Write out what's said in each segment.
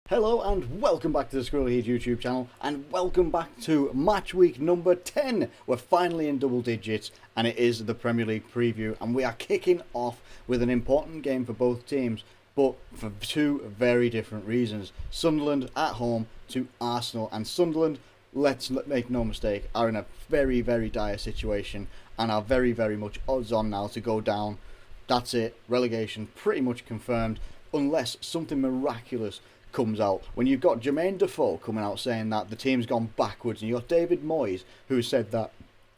Hello and welcome back to the Squirrely Heat YouTube channel, and welcome back to match week number 10. We're finally in double digits and it is the Premier League preview, and we are kicking off with an important game for both teams, but for two very different reasons. Sunderland at home to Arsenal, and Sunderland, let's make no mistake, are in a very dire situation and are very much odds on now to go down. That's it, relegation pretty much confirmed unless something miraculous comes out. When you've got Jermaine Defoe coming out saying that the team's gone backwards, and you've got David Moyes who said that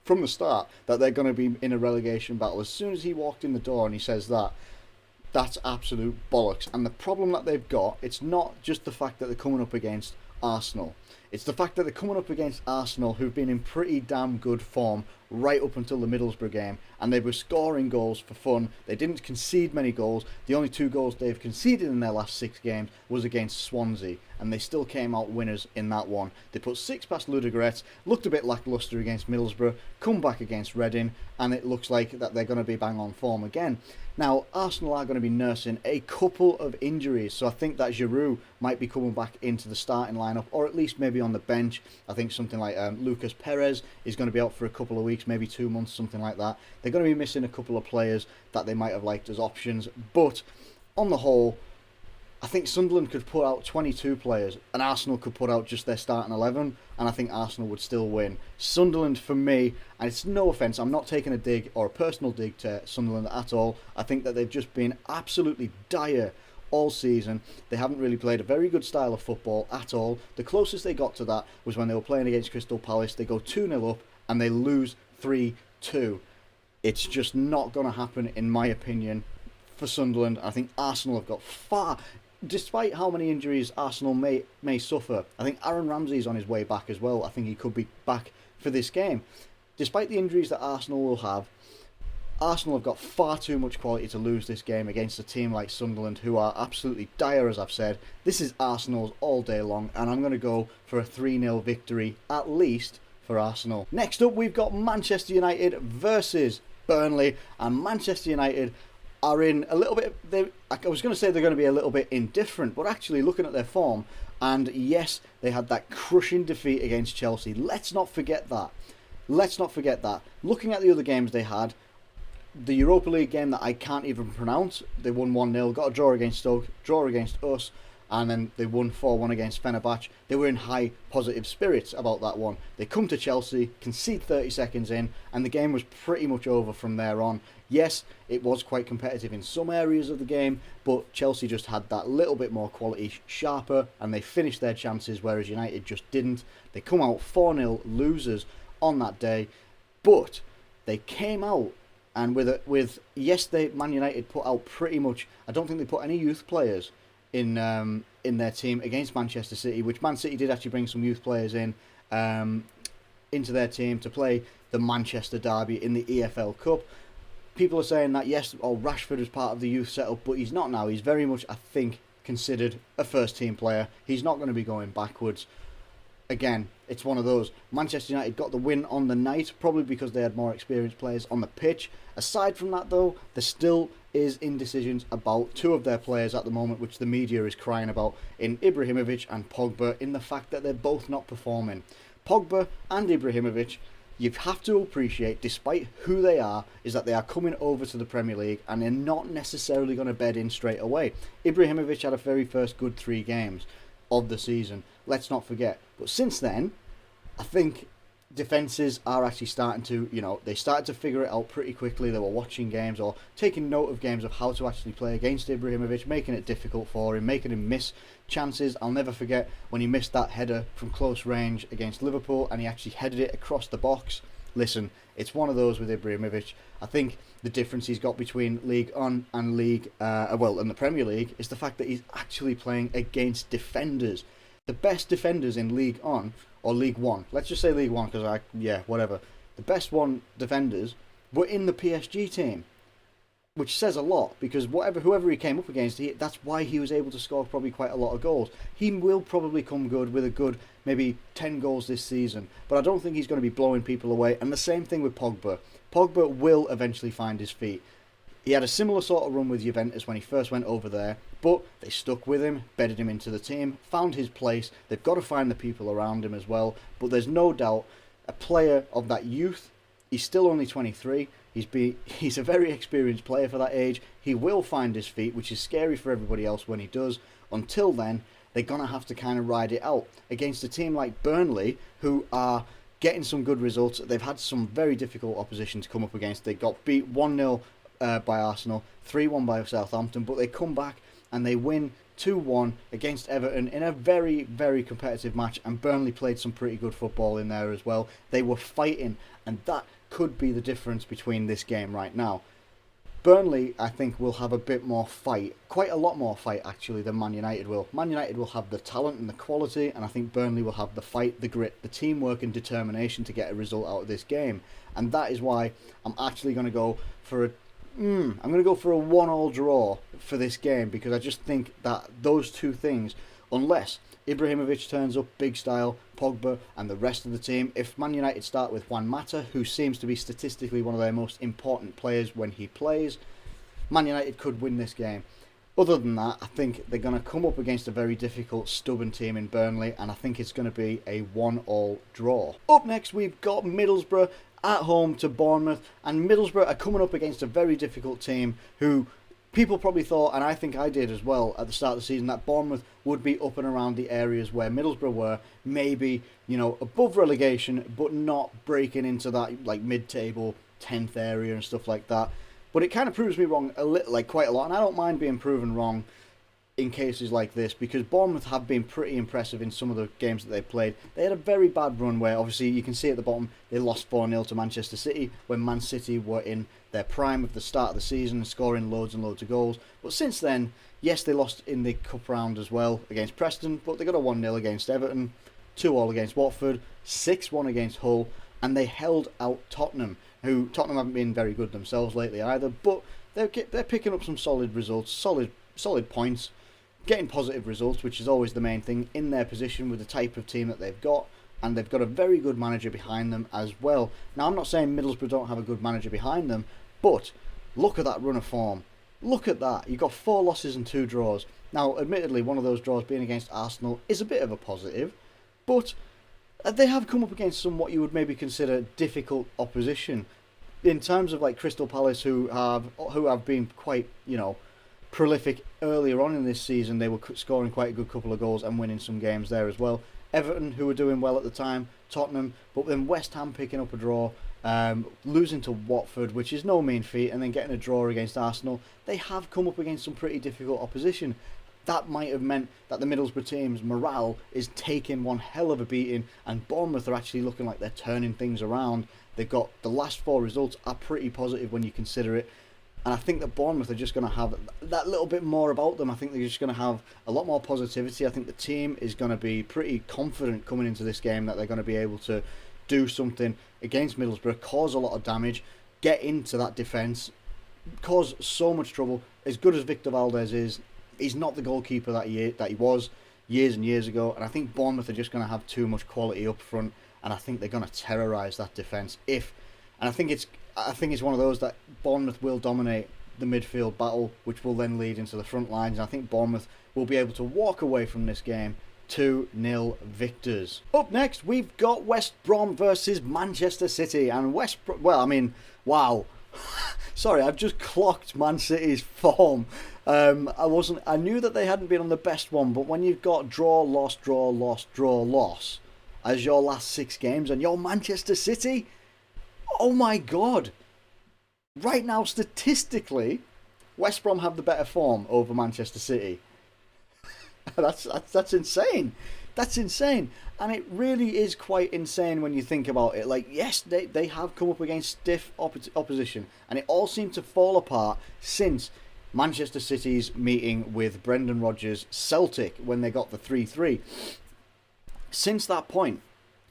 from the start that they're going to be in a relegation battle. As soon as he walked in the door and he says that, that's absolute bollocks. And the problem that they've got, it's not just the fact that they're coming up against Arsenal. It's the fact that they're coming up against Arsenal, who've been in pretty damn good form right up until the Middlesbrough game, and they were scoring goals for fun. They didn't concede many goals. The only 2 goals they've conceded in their last 6 games was against Swansea, and they still came out winners in that one. They put 6 past Ludogorets, looked a bit lacklustre against Middlesbrough, come back against Reading, and it looks like that they're going to be bang on form again. Now, Arsenal are going to be nursing a couple of injuries, so I think that Giroud might be coming back into the starting lineup, or at least maybe on the bench. I think something like Lucas Perez is going to be out for a couple of weeks, maybe 2 months, something like that. They're going to be missing a couple of players that they might have liked as options, but on the whole, I think Sunderland could put out 22 players and Arsenal could put out just their starting 11, and I think Arsenal would still win. Sunderland, for me, and it's no offence, I'm not taking a dig or a personal dig to Sunderland at all. I think that they've just been absolutely dire all season. They haven't really played a very good style of football at all. The closest they got to that was when they were playing against Crystal Palace. They go 2-0 up and they lose 3-2. It's just not going to happen, in my opinion, for Sunderland. I think Arsenal have got far... Despite how many injuries Arsenal may suffer, I think Aaron Ramsey's on his way back as well. I think he could be back for this game. Despite the injuries that Arsenal will have, Arsenal have got far too much quality to lose this game against a team like Sunderland, who are absolutely dire, as I've said. This is Arsenal's all day long, and I'm going to go for a 3-0 victory, at least, for Arsenal. Next up, we've got Manchester United versus Burnley, and Manchester United are in a little bit... I was going to say they're going to be a little bit indifferent, but actually looking at their form, and yes, they had that crushing defeat against Chelsea. Let's not forget that. Looking at the other games they had, the Europa League game that I can't even pronounce, they won 1-0, got a draw against Stoke, draw against us, and then they won 4-1 against Fenerbahce. They were in high positive spirits about that one. They come to Chelsea, concede 30 seconds in, and the game was pretty much over from there on. Yes, it was quite competitive in some areas of the game, but Chelsea just had that little bit more quality, sharper, and they finished their chances, whereas United just didn't. They come out 4-0 losers on that day, but they came out, and Man United put out pretty much... I don't think they put any youth players in their team against Manchester City, which Man City did actually bring some youth players in into their team to play the Manchester derby in the EFL Cup. People are saying that yes, Rashford is part of the youth setup, but he's not now. He's very much, I think, considered a first team player. He's not going to be going backwards. Again, it's one of those. Manchester United got the win on the night, probably because they had more experienced players on the pitch. Aside from that, though, there still is indecisions about 2 of their players at the moment, which the media is crying about, in Ibrahimovic and Pogba, in the fact that they're both not performing. Pogba and Ibrahimovic, you have to appreciate, despite who they are, is that they are coming over to the Premier League and they're not necessarily going to bed in straight away. Ibrahimovic had a very first good 3 games of the season, let's not forget. But since then, I think defences are actually starting to, they started to figure it out pretty quickly. They were watching games or taking note of games of how to actually play against Ibrahimovic, making it difficult for him, making him miss chances. I'll never forget when he missed that header from close range against Liverpool and he actually headed it across the box. Listen, it's one of those with Ibrahimovic. I think the difference he's got between League On and and the Premier League is the fact that he's actually playing against defenders. The best defenders in League On, or League One, let's just say League One because whatever. The best defenders were in the PSG team, which says a lot because whoever he came up against, that's why he was able to score probably quite a lot of goals. He will probably come good with a good maybe 10 goals this season, but I don't think he's going to be blowing people away. And the same thing with Pogba. Pogba will eventually find his feet. He had a similar sort of run with Juventus when he first went over there, but they stuck with him, bedded him into the team, found his place. They've got to find the people around him as well, but there's no doubt a player of that youth. He's still only 23. He's a very experienced player for that age. He will find his feet, which is scary for everybody else when he does. Until then, they're going to have to kind of ride it out against a team like Burnley, who are getting some good results. They've had some very difficult opposition to come up against. They got beat 1-0 by Arsenal, 3-1 by Southampton, but they come back and they win 2-1 against Everton in a very, very competitive match, and Burnley played some pretty good football in there as well. They were fighting, and that could be the difference between this game right now. Burnley, I think, will have a bit more fight, quite a lot more fight actually than Man United will. Man United will have the talent and the quality, and I think Burnley will have the fight, the grit, the teamwork and determination to get a result out of this game. And that is why I'm actually going to go for a 1-1 draw for this game, because I just think that those two things, unless Ibrahimovic turns up big style, Pogba and the rest of the team, if Man United start with Juan Mata, who seems to be statistically one of their most important players when he plays, Man United could win this game. Other than that, I think they're going to come up against a very difficult, stubborn team in Burnley, and I think it's going to be a 1-1 draw. Up next, we've got Middlesbrough at home to Bournemouth, and Middlesbrough are coming up against a very difficult team who people probably thought, and I think I did as well at the start of the season, that Bournemouth would be up and around the areas where Middlesbrough were, maybe, above relegation, but not breaking into that like mid-table 10th area and stuff like that. But it kind of proves me wrong quite a lot, and I don't mind being proven wrong in cases like this, because Bournemouth have been pretty impressive in some of the games that they've played. They had a very bad run where, obviously, you can see at the bottom, they lost 4-0 to Manchester City, when Man City were in their prime of the start of the season, scoring loads and loads of goals. But since then, yes, they lost in the cup round as well against Preston, but they got a 1-0 against Everton, 2-2 against Watford, 6-1 against Hull, and they held out Tottenham, who Tottenham haven't been very good themselves lately either, but they're picking up some solid results, solid points, getting positive results, which is always the main thing in their position with the type of team that they've got, and they've got a very good manager behind them as well. Now, I'm not saying Middlesbrough don't have a good manager behind them, but look at that run of form. Look at that. You've got 4 losses and 2 draws. Now, admittedly, one of those draws being against Arsenal is a bit of a positive, but they have come up against some what you would maybe consider difficult opposition. In terms of like Crystal Palace, who have been quite, prolific earlier on in this season. They were scoring quite a good couple of goals and winning some games there as well. Everton, who were doing well at the time, Tottenham, but then West Ham picking up a draw, losing to Watford, which is no mean feat, and then getting a draw against Arsenal. They have come up against some pretty difficult opposition. That might have meant that the Middlesbrough team's morale is taking one hell of a beating, and Bournemouth are actually looking like they're turning things around. They've got the last 4 results are pretty positive when you consider it. And I think that Bournemouth are just going to have that little bit more about them. I think they're just going to have a lot more positivity. I think the team is going to be pretty confident coming into this game that they're going to be able to do something against Middlesbrough, cause a lot of damage, get into that defence, cause so much trouble. As good as Victor Valdez is, he's not the goalkeeper that he was years and years ago. And I think Bournemouth are just going to have too much quality up front, and I think they're going to terrorise that defence. And I think it's one of those that Bournemouth will dominate the midfield battle, which will then lead into the front lines. And I think Bournemouth will be able to walk away from this game 2-0 victors. Up next, we've got West Brom versus Manchester City. And wow. Sorry, I've just clocked Man City's form. I knew that they hadn't been on the best one, but when you've got draw, loss, draw, loss, draw, loss as your last 6 games, and you're Manchester City, oh my God. Right now, statistically, West Brom have the better form over Manchester City. That's insane. That's insane. And it really is quite insane when you think about it. Like, yes, they have come up against stiff opposition, and it all seemed to fall apart since Manchester City's meeting with Brendan Rodgers' Celtic when they got the 3-3. Since that point,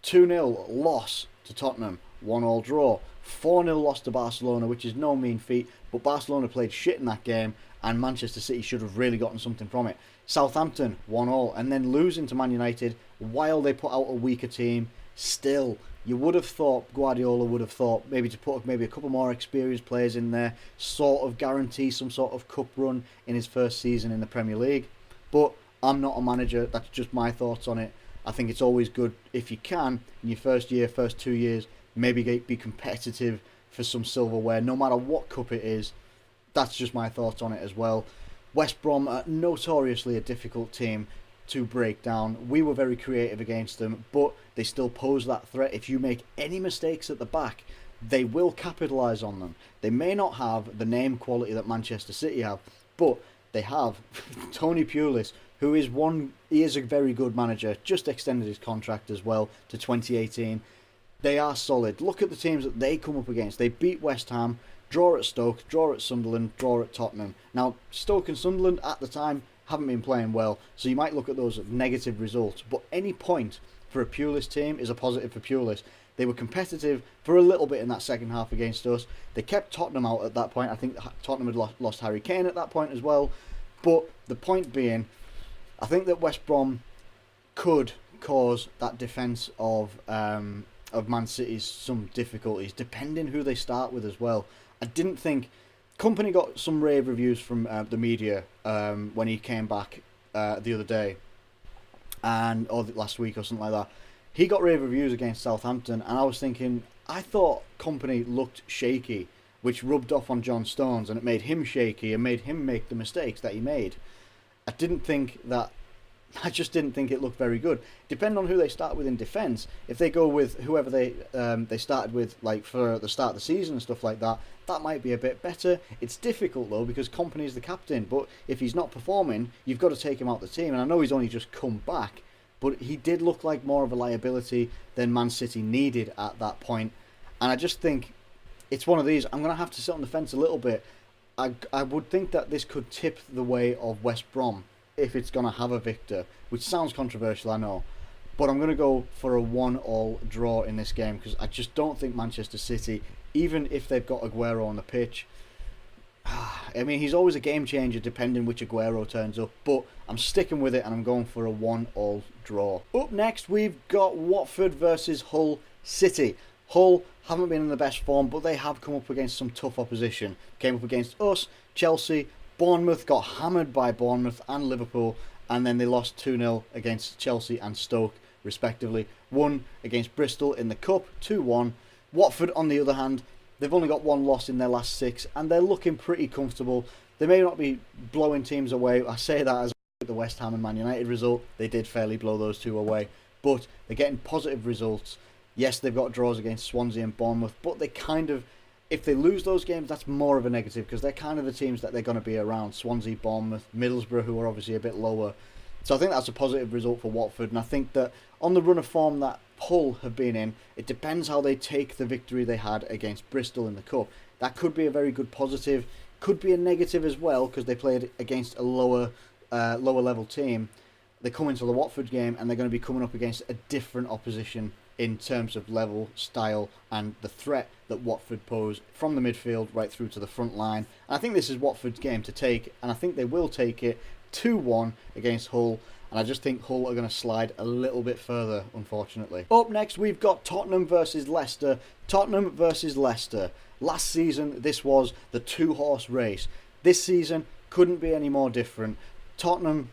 2-0 loss to Tottenham, 1-1 draw, 4-0 loss to Barcelona, which is no mean feat, but Barcelona played shit in that game, and Manchester City should have really gotten something from it. Southampton, 1-1, and then losing to Man United while they put out a weaker team, still You would have thought Guardiola would have thought maybe to put maybe a couple more experienced players in there, sort of guarantee some sort of cup run in his first season in the Premier League. But I'm not a manager. That's just my thoughts on it. I think it's always good if you can in your first year, first 2 years, maybe be competitive for some silverware, no matter what cup it is. That's just my thoughts on it as well. West Brom are notoriously a difficult team to break down. We were very creative against them, but they still pose that threat. If you make any mistakes at the back, they will capitalise on them. They may not have the name quality that Manchester City have, but they have Tony Pulis, who is he is a very good manager, just extended his contract as well to 2018. They are solid. Look at the teams that they come up against. They beat West Ham, draw at Stoke, draw at Sunderland, draw at Tottenham. Now, Stoke and Sunderland at the time haven't been playing well, so you might look at those as negative results, but any point for a Pulis team is a positive for Pulis. They were competitive for a little bit in that second half against us. They kept Tottenham out at that point. I think Tottenham had lost Harry Kane at that point as well. But the point being, I think that West Brom could cause that defence of Man City's some difficulties, depending who they start with as well. I didn't think Company got some rave reviews from the media when he came back the other day, or last week or something like that. He got rave reviews against Southampton, and I was thinking, I thought Company looked shaky, which rubbed off on John Stones, and it made him shaky and made him make the mistakes that he made. I just didn't think it looked very good. Depending on who they start with in defence, if they go with whoever they started with, like for the start of the season and stuff like that, that might be a bit better. It's difficult though because Company's the captain, but if he's not performing, you've got to take him out the team. And I know he's only just come back, but he did look like more of a liability than Man City needed at that point. And I just think it's one of these. I'm going to have to sit on the fence a little bit. I would think that this could tip the way of West Brom if it's going to have a victor, which sounds controversial, I know, but I'm going to go for a 1-1 draw in this game because I just don't think Manchester City, even if they've got Aguero on the pitch, I mean, he's always a game changer depending which Aguero turns up, but I'm sticking with it and I'm going for a 1-1 draw. Up next, we've got Watford versus Hull City. Hull haven't been in the best form, but they have come up against some tough opposition. Came up against us, Chelsea, Bournemouth, got hammered by Bournemouth and Liverpool, and then they lost 2-0 against Chelsea and Stoke, respectively. Won against Bristol in the Cup, 2-1. Watford, on the other hand, they've only got one loss in their last 6, and they're looking pretty comfortable. They may not be blowing teams away. I say that as the West Ham and Man United result. They did fairly blow those two away, but they're getting positive results. Yes, they've got draws against Swansea and Bournemouth, but they kind of, if they lose those games, that's more of a negative because they're kind of the teams that they're going to be around. Swansea, Bournemouth, Middlesbrough, who are obviously a bit lower. So I think that's a positive result for Watford. And I think that on the run of form that Hull have been in, it depends how they take the victory they had against Bristol in the Cup. That could be a very good positive. Could be a negative as well because they played against a lower level team. They come into the Watford game and they're going to be coming up against a different opposition in terms of level, style, and the threat that Watford pose from the midfield right through to the front line. And I think this is Watford's game to take, and I think they will take it 2-1 against Hull. And I just think Hull are going to slide a little bit further, unfortunately. Up next, we've got Tottenham versus Leicester. Tottenham versus Leicester. Last season, this was the two-horse race. This season couldn't be any more different. Tottenham,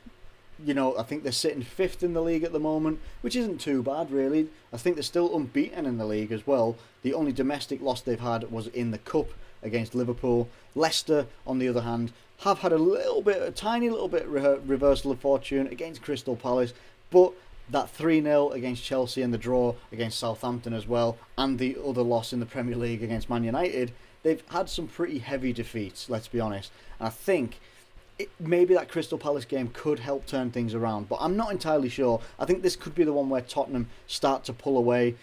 I think they're sitting 5th in the league at the moment, which isn't too bad, really. I think they're still unbeaten in the league as well. The only domestic loss they've had was in the Cup against Liverpool. Leicester, on the other hand, have had a tiny little bit reversal of fortune against Crystal Palace, but that 3-0 against Chelsea and the draw against Southampton as well, and the other loss in the Premier League against Man United, they've had some pretty heavy defeats, let's be honest. And I think maybe that Crystal Palace game could help turn things around, but I'm not entirely sure. I think this could be the one where Tottenham start to pull away.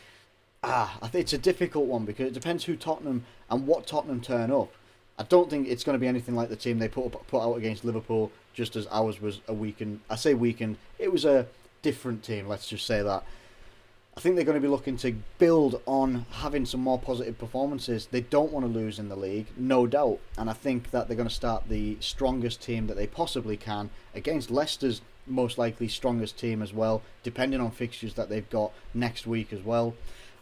I think it's a difficult one because it depends who Tottenham and what Tottenham turn up. I don't think it's going to be anything like the team they put out against Liverpool, just as ours was a weakened. I say weakened. It was a different team, let's just say that. I think they're going to be looking to build on having some more positive performances. They don't want to lose in the league, no doubt. And I think that they're going to start the strongest team that they possibly can against Leicester's most likely strongest team as well, depending on fixtures that they've got next week as well.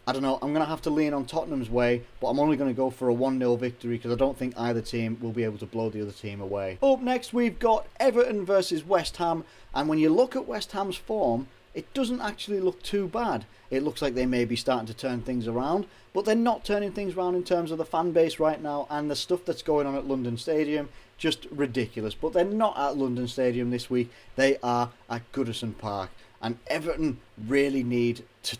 I don't know, I'm going to have to lean on Tottenham's way, but I'm only going to go for a 1-0 victory because I don't think either team will be able to blow the other team away. Up next, we've got Everton versus West Ham, and when you look at West Ham's form, it doesn't actually look too bad. It looks like they may be starting to turn things around, but they're not turning things around in terms of the fan base right now, and the stuff that's going on at London Stadium, just ridiculous. But they're not at London Stadium this week, they are at Goodison Park. And Everton really need to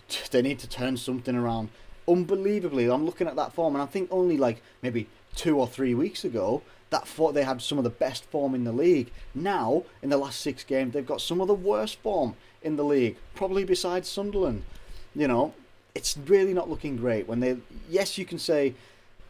turn something around. Unbelievably, I'm looking at that form, and I think only like maybe 2 or 3 weeks ago, they had some of the best form in the league. Now, in the last 6 games, they've got some of the worst form in the league, probably besides Sunderland. You know, it's really not looking great. Yes, you can say,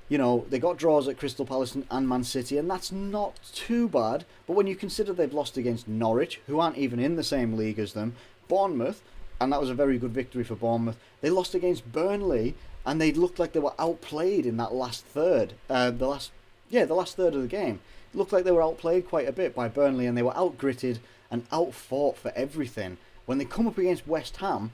you know, they got draws at Crystal Palace and Man City, and that's not too bad. But when you consider they've lost against Norwich, who aren't even in the same league as them, Bournemouth, and that was a very good victory for Bournemouth. They lost against Burnley, and they looked like they were outplayed in that last third. The last third of the game. It looked like they were outplayed quite a bit by Burnley, and they were outgritted and outfought for everything. When they come up against West Ham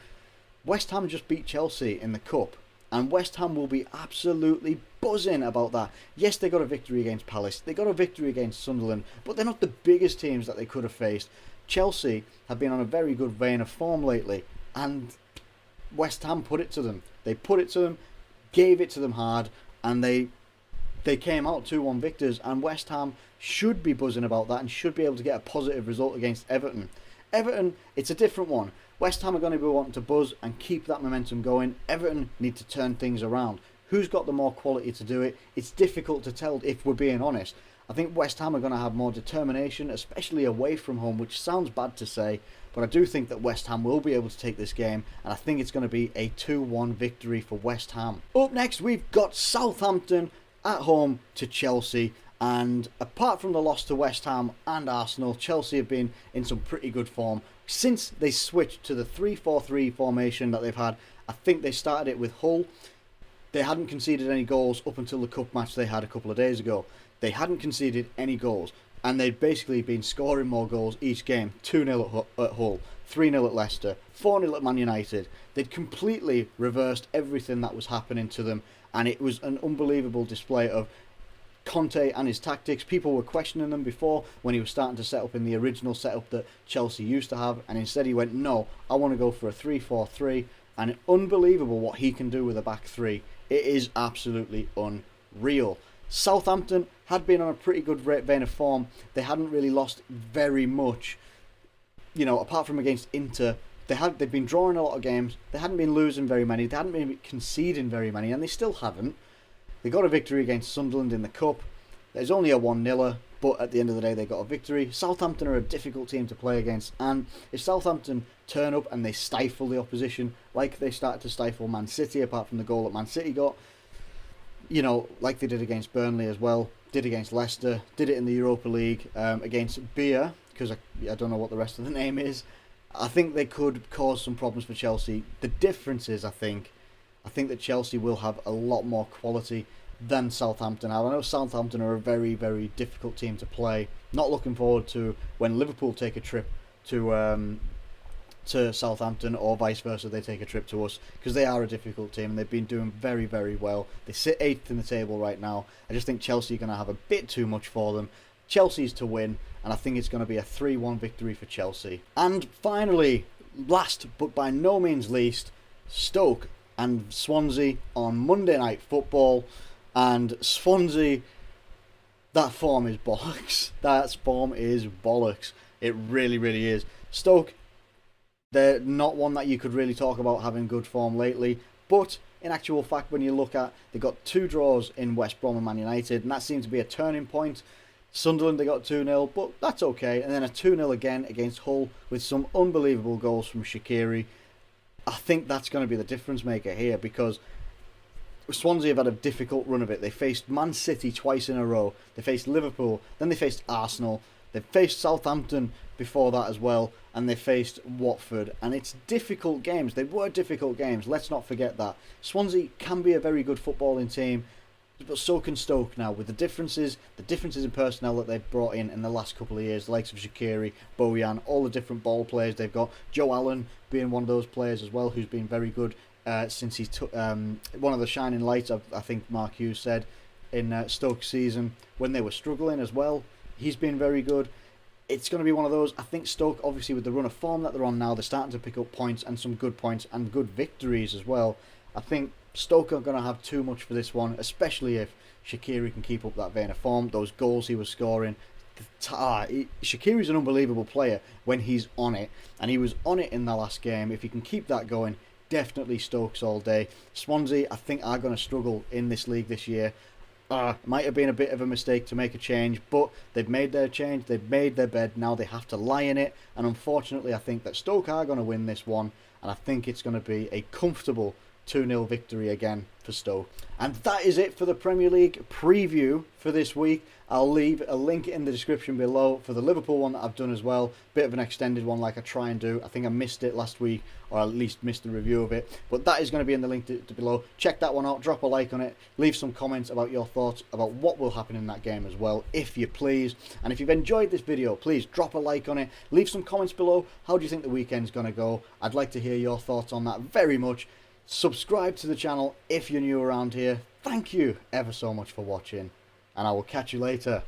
just beat Chelsea in the Cup, and West Ham will be absolutely buzzing about that. Yes, they got a victory against Palace, they got a victory against Sunderland, but they're not the biggest teams that they could have faced. Chelsea have been on a very good vein of form lately, and West Ham put it to them. They put it to them, gave it to them hard, and they came out 2-1 victors, and West Ham should be buzzing about that and should be able to get a positive result against Everton. Everton, it's a different one. West Ham are going to be wanting to buzz and keep that momentum going. Everton need to turn things around. Who's got the more quality to do it? It's difficult to tell, if we're being honest. I think West Ham are going to have more determination, especially away from home, which sounds bad to say, but I do think that West Ham will be able to take this game, and I think it's going to be a 2-1 victory for West Ham. Up next, we've got Southampton at home to Chelsea, and apart from the loss to West Ham and Arsenal, Chelsea have been in some pretty good form. Since they switched to the 3-4-3 formation that they've had, I think they started it with Hull. They hadn't conceded any goals up until the cup match they had a couple of days ago. They hadn't conceded any goals, and they'd basically been scoring more goals each game. 2-0 at Hull, 3-0 at Leicester, 4-0 at Man United. They'd completely reversed everything that was happening to them, and it was an unbelievable display of Conte and his tactics. People were questioning them before when he was starting to set up in the original setup that Chelsea used to have, and instead he went, no, I want to go for a 3-4-3, and unbelievable what he can do with a back three. It is absolutely unreal. Southampton had been on a pretty good vein of form. They hadn't really lost very much, you know, apart from against Inter. They'd been drawing a lot of games. They hadn't been losing very many. They hadn't been conceding very many, and they still haven't. They got a victory against Sunderland in the Cup. There's only a 1-0, but at the end of the day, they got a victory. Southampton are a difficult team to play against, and if Southampton turn up and they stifle the opposition, like they started to stifle Man City, apart from the goal that Man City got, you know, like they did against Burnley as well, did against Leicester, did it in the Europa League against Beer, because I don't know what the rest of the name is. I think they could cause some problems for Chelsea. The difference is, I think that Chelsea will have a lot more quality than Southampton have. I know Southampton are a very, very difficult team to play. Not looking forward to when Liverpool take a trip to Southampton, or vice versa, they take a trip to us, because they are a difficult team and they've been doing very, very well. They sit 8th in the table right now. I just think Chelsea are going to have a bit too much for them. Chelsea's to win, and I think it's going to be a 3-1 victory for Chelsea. And finally, last but by no means least, Stoke and Swansea on Monday Night Football. And Swansea, that form is bollocks. That form is bollocks. It really, really is. Stoke, they're not one that you could really talk about having good form lately, but in actual fact, when you look at, they got 2 draws in West Brom and Man United, and that seemed to be a turning point. Sunderland, they got 2-0, but that's okay. And then a 2-0 again against Hull with some unbelievable goals from Shaqiri. I think that's going to be the difference maker here, because Swansea have had a difficult run of it. They faced Man City twice in a row. They faced Liverpool, then they faced Arsenal. They faced Southampton before that as well, and they faced Watford. And it's difficult games. They were difficult games. Let's not forget that. Swansea can be a very good footballing team, but so can Stoke now, with the differences in personnel that they've brought in the last couple of years, the likes of Shaqiri, Bojan, all the different ball players they've got. Joe Allen being one of those players as well, who's been very good since he's one of the shining lights, I think Mark Hughes said, in Stoke's season when they were struggling as well. He's been very good. It's going to be one of those. I think Stoke, obviously with the run of form that they're on now, they're starting to pick up points and some good points and good victories as well. I think Stoke are going to have too much for this one, especially if Shaqiri can keep up that vein of form, those goals he was scoring. Shaqiri's an unbelievable player when he's on it, and he was on it in the last game. If he can keep that going, definitely Stokes all day. Swansea, I think, are going to struggle in this league this year. Might have been a bit of a mistake to make a change, but they've made their change, they've made their bed, now they have to lie in it, and unfortunately I think that Stoke are going to win this one, and I think it's going to be a comfortable 2-0 victory again for Stoke. And that is it for the Premier League preview for this week. I'll leave a link in the description below for the Liverpool one that I've done as well. Bit of an extended one like I try and do. I think I missed it last week, or at least missed the review of it. But that is going to be in the link to below. Check that one out, drop a like on it, leave some comments about your thoughts about what will happen in that game as well, if you please. And if you've enjoyed this video, please drop a like on it, leave some comments below. How do you think the weekend's going to go? I'd like to hear your thoughts on that very much. Subscribe to the channel if you're new around here. Thank you ever so much for watching, and I will catch you later.